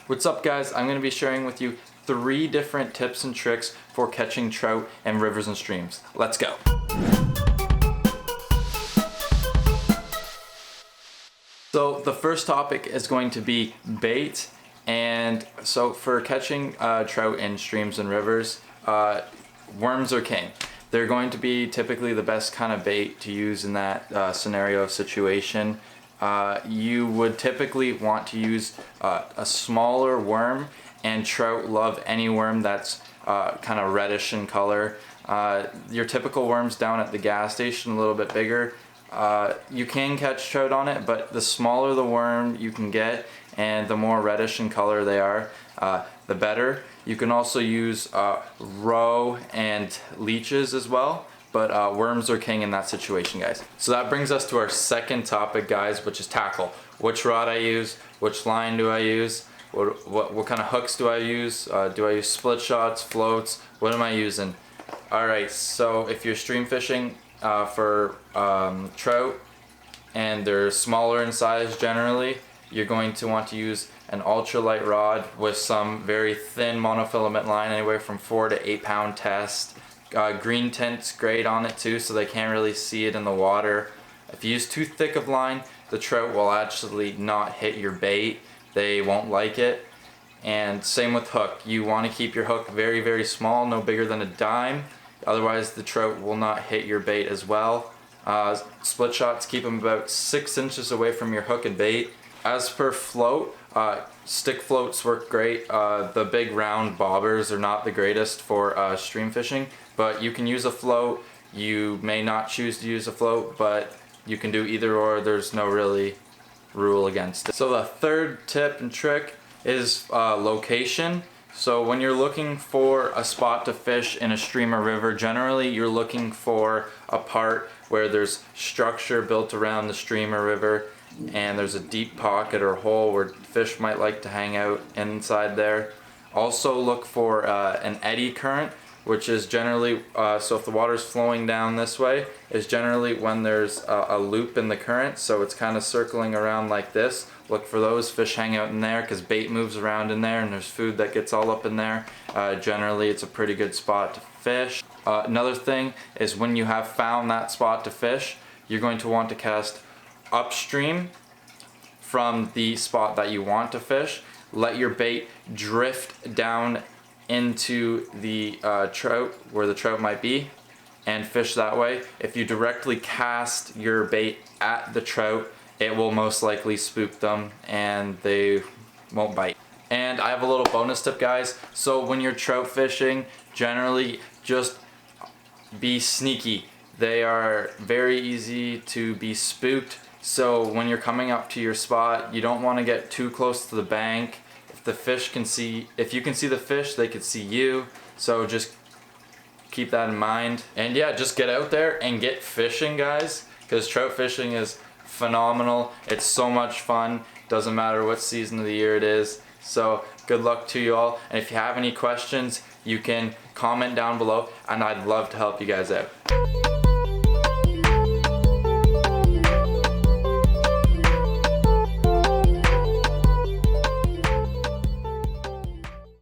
What's up guys? I'm going to be sharing with you 3 different tips and tricks for catching trout in rivers and streams. Let's go! So the first topic is going to be bait, and so for catching trout in streams and rivers, worms are king. They're going to be typically the best kind of bait to use in that scenario situation. You would typically want to use a smaller worm, and trout love any worm that's kind of reddish in color. Your typical worms down at the gas station, a little bit bigger. You can catch trout on it, but the smaller the worm you can get and the more reddish in color they are, the better. You can also use roe and leeches as well, but worms are king in that situation, guys. So that brings us to our second topic, guys, which is tackle. Which rod I use, which line do I use, what kind of hooks do I use split shots, floats, what am I using? Alright, so if you're stream fishing for trout and they're smaller in size generally, you're going to want to use an ultralight rod with some very thin monofilament line, anywhere from 4 to 8 pound test. Green tint's great on it too, so they can't really see it in the water. If you use too thick of line, the trout will actually not hit your bait. They won't like it. And same with hook. You want to keep your hook very, very small, no bigger than a dime. Otherwise the trout will not hit your bait as well. Split shots, keep them about 6 inches away from your hook and bait. As per float, stick floats work great. The big round bobbers are not the greatest for stream fishing, but you can use a float. You may not choose to use a float, but you can do either or. There's no really rule against it. So the third tip and trick is location. So when you're looking for a spot to fish in a stream or river, generally you're looking for a part where there's structure built around the stream or river, and there's a deep pocket or hole where fish might like to hang out inside there. Also look for an eddy current, which is generally, so if the water's flowing down this way, is generally when there's a loop in the current, so it's kind of circling around like this. Look for those. Fish hang out in there because bait moves around in there and there's food that gets all up in there. Generally it's a pretty good spot to fish. Another thing is when you have found that spot to fish, you're going to want to cast upstream from the spot that you want to fish. Let your bait drift down into the trout, where the trout might be, and fish that way. If you directly cast your bait at the trout, it will most likely spook them and they won't bite. And I have a little bonus tip, guys. So when you're trout fishing, generally just be sneaky. They are very easy to be spooked. So when you're coming up to your spot, you don't want to get too close to the bank. If you can see the fish, they can see you. So just keep that in mind. And yeah, just get out there and get fishing, guys, because trout fishing is phenomenal. It's so much fun. Doesn't matter what season of the year it is. So good luck to you all. And if you have any questions, you can comment down below and I'd love to help you guys out.